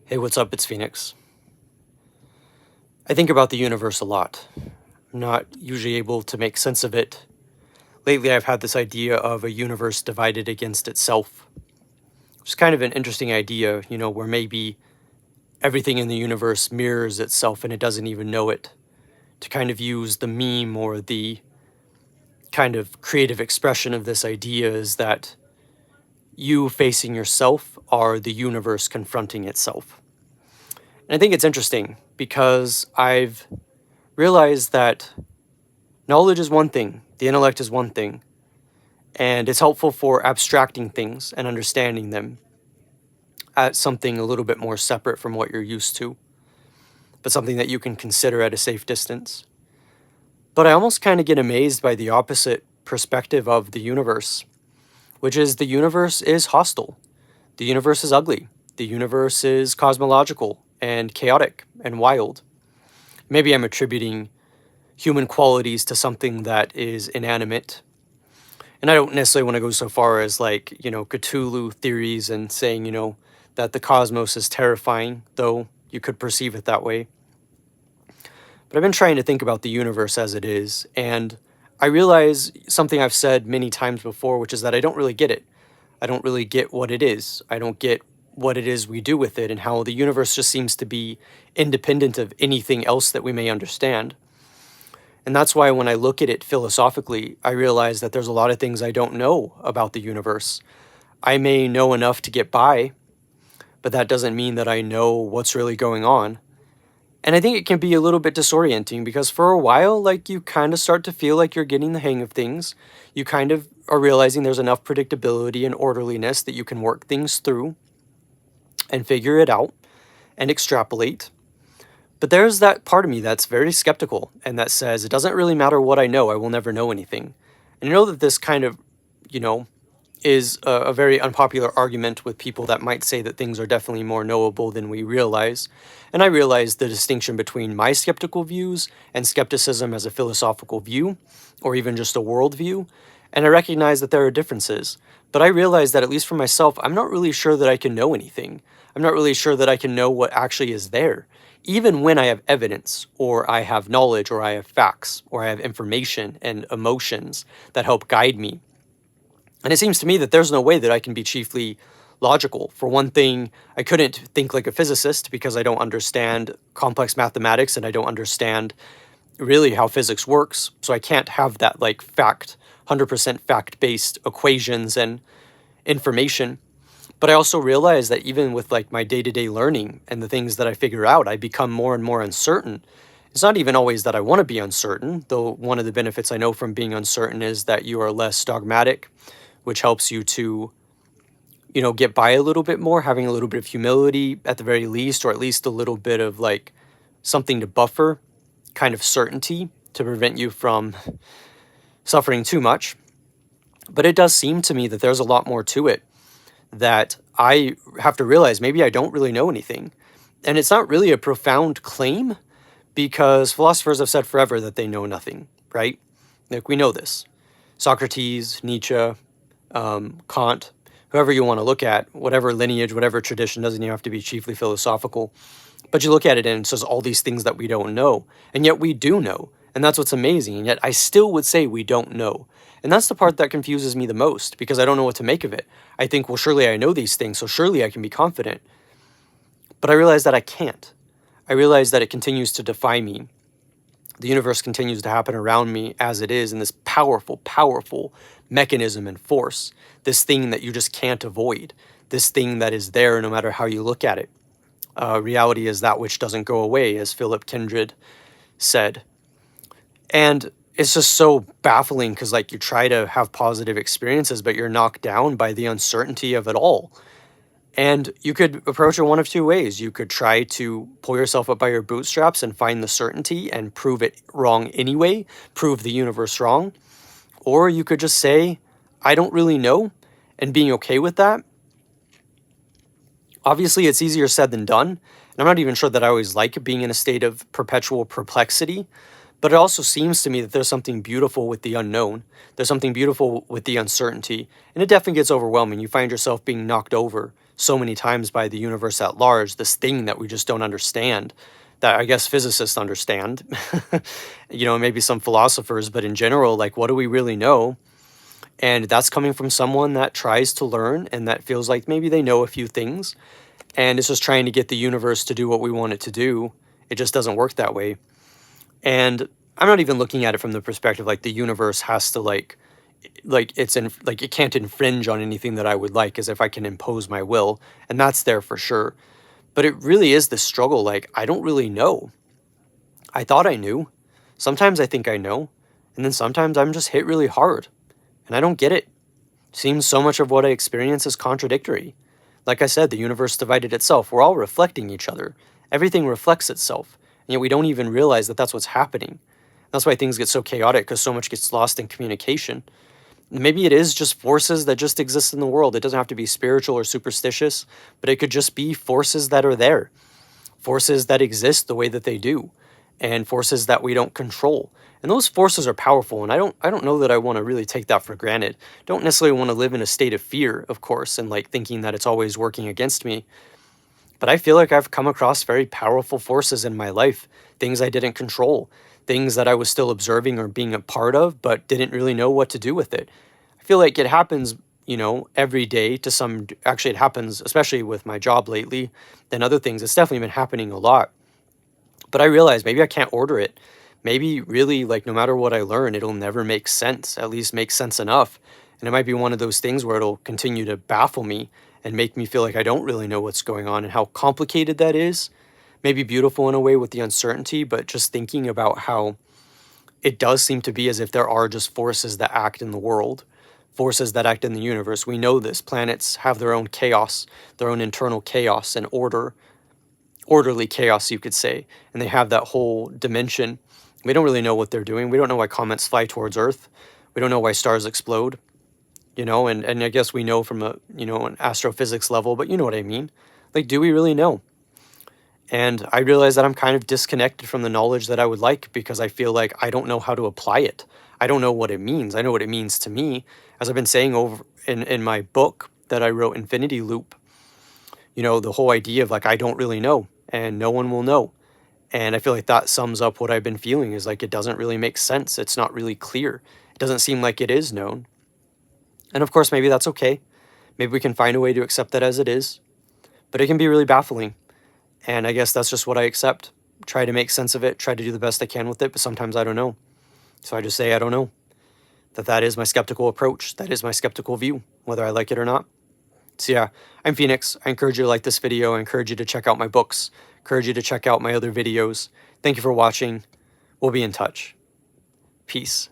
Hey, what's up? It's Phoenix. I think about the universe a lot. I'm not usually able to make sense of it. Lately, I've had this idea of a universe divided against itself. It's kind of an interesting idea, where maybe everything in the universe mirrors itself and it doesn't even know it. To kind of use the meme or the kind of creative expression of this idea is that you facing yourself are the universe confronting itself. And I think it's interesting because I've realized that knowledge is one thing, the intellect is one thing, and it's helpful for abstracting things and understanding them as something a little bit more separate from what you're used to, but something that you can consider at a safe distance. But I almost kind of get amazed by the opposite perspective of the universe, which is the universe is hostile. The universe is ugly. The universe is cosmological and chaotic and wild. Maybe I'm attributing human qualities to something that is inanimate. And I don't necessarily want to go so far as Cthulhu theories and saying, that the cosmos is terrifying, though you could perceive it that way. But I've been trying to think about the universe as it is, and I realize something I've said many times before, which is that I don't really get it. I don't really get what it is. I don't get what it is we do with it and how the universe just seems to be independent of anything else that we may understand. And that's why when I look at it philosophically, I realize that there's a lot of things I don't know about the universe. I may know enough to get by, but that doesn't mean that I know what's really going on. And I think it can be a little bit disorienting because for a while, you kind of start to feel like you're getting the hang of things. You kind of are realizing there's enough predictability and orderliness that you can work things through and figure it out and extrapolate. But there's that part of me that's very skeptical and that says it doesn't really matter what I know, I will never know anything. And I know that this kind of, is a very unpopular argument with people that might say that things are definitely more knowable than we realize. And I realize the distinction between my skeptical views and skepticism as a philosophical view, or even just a worldview. And I recognize that there are differences. But I realize that at least for myself, I'm not really sure that I can know anything. I'm not really sure that I can know what actually is there. Even when I have evidence, or I have knowledge, or I have facts, or I have information and emotions that help guide me. And it seems to me that there's no way that I can be chiefly logical. For one thing, I couldn't think like a physicist because I don't understand complex mathematics and I don't understand really how physics works. So I can't have that 100% fact-based equations and information. But I also realize that even with my day-to-day learning and the things that I figure out, I become more and more uncertain. It's not even always that I want to be uncertain, though one of the benefits I know from being uncertain is that you are less dogmatic, which helps you to, get by a little bit more, having a little bit of humility at the very least, or at least a little bit of something to buffer kind of certainty to prevent you from suffering too much. But it does seem to me that there's a lot more to it that I have to realize maybe I don't really know anything. And it's not really a profound claim because philosophers have said forever that they know nothing, right? We know this. Socrates, Nietzsche, Kant, whoever you want to look at, whatever lineage, whatever tradition, doesn't even have to be chiefly philosophical. But you look at it and it says all these things that we don't know. And yet we do know. And that's what's amazing. And yet I still would say we don't know. And that's the part that confuses me the most because I don't know what to make of it. I think, well, surely I know these things, so surely I can be confident. But I realize that I can't. I realize that it continues to defy me. The universe continues to happen around me as it is in this powerful, powerful mechanism and force. This thing that you just can't avoid. This thing that is there no matter how you look at it. Reality is that which doesn't go away, as Philip Kindred said. And it's just so baffling because you try to have positive experiences, but you're knocked down by the uncertainty of it all. And you could approach it one of two ways. You could try to pull yourself up by your bootstraps and find the certainty and prove it wrong anyway, prove the universe wrong. Or you could just say, I don't really know, and being okay with that. Obviously, it's easier said than done. And I'm not even sure that I always like being in a state of perpetual perplexity. But it also seems to me that there's something beautiful with the unknown. There's something beautiful with the uncertainty. And it definitely gets overwhelming. You find yourself being knocked over so many times by the universe at large, this thing that we just don't understand, that I guess physicists understand, maybe some philosophers, but in general, like, what do we really know? And that's coming from someone that tries to learn and that feels like maybe they know a few things and it's just trying to get the universe to do what we want it to do. It just doesn't work that way. And I'm not even looking at it from the perspective like the universe has to like it can't infringe on anything that I would like, as if I can impose my will, and that's there for sure. But it really is this struggle, like I don't really know. I thought I knew. Sometimes I think I know, and then sometimes I'm just hit really hard and I don't get it. Seems so much of what I experience is contradictory. Like I said, the universe divided itself. We're all reflecting each other. Everything reflects itself, and yet we don't even realize that that's what's happening. That's why things get so chaotic, because so much gets lost in communication. Maybe it is just forces that just exist in the world. It doesn't have to be spiritual or superstitious, but it could just be forces that are there, forces that exist the way that they do, and forces that we don't control. And those forces are powerful, and I don't know that I want to really take that for granted. Don't necessarily want to live in a state of fear, of course, and like thinking that it's always working against me. But I feel like I've come across very powerful forces in my life, things I didn't control, things that I was still observing or being a part of, but didn't really know what to do with it. I feel like it happens, every day to some, actually it happens, especially with my job lately, than other things. It's definitely been happening a lot. But I realize maybe I can't order it. Maybe really, like, no matter what I learn, it'll never make sense, at least make sense enough. And it might be one of those things where it'll continue to baffle me and make me feel like I don't really know what's going on and how complicated that is. Maybe beautiful in a way with the uncertainty, but just thinking about how it does seem to be as if there are just forces that act in the world, forces that act in the universe. We know this. Planets have their own chaos, their own internal chaos and orderly chaos, you could say. And they have that whole dimension. We don't really know what they're doing. We don't know why comets fly towards Earth. We don't know why stars explode, and I guess we know from an astrophysics level, but you know what I mean? Like, do we really know? And I realize that I'm kind of disconnected from the knowledge that I would like, because I feel like I don't know how to apply it. I don't know what it means. I know what it means to me. As I've been saying over in my book that I wrote, Infinity Loop, the whole idea of like, I don't really know and no one will know. And I feel like that sums up what I've been feeling, is like it doesn't really make sense. It's not really clear. It doesn't seem like it is known. And of course, maybe that's okay. Maybe we can find a way to accept that as it is. But it can be really baffling. And I guess that's just what I accept. Try to make sense of it. Try to do the best I can with it. But sometimes I don't know. So I just say I don't know. That is my skeptical approach. That is my skeptical view, whether I like it or not. So yeah, I'm Phoenix. I encourage you to like this video. I encourage you to check out my books. I encourage you to check out my other videos. Thank you for watching. We'll be in touch. Peace.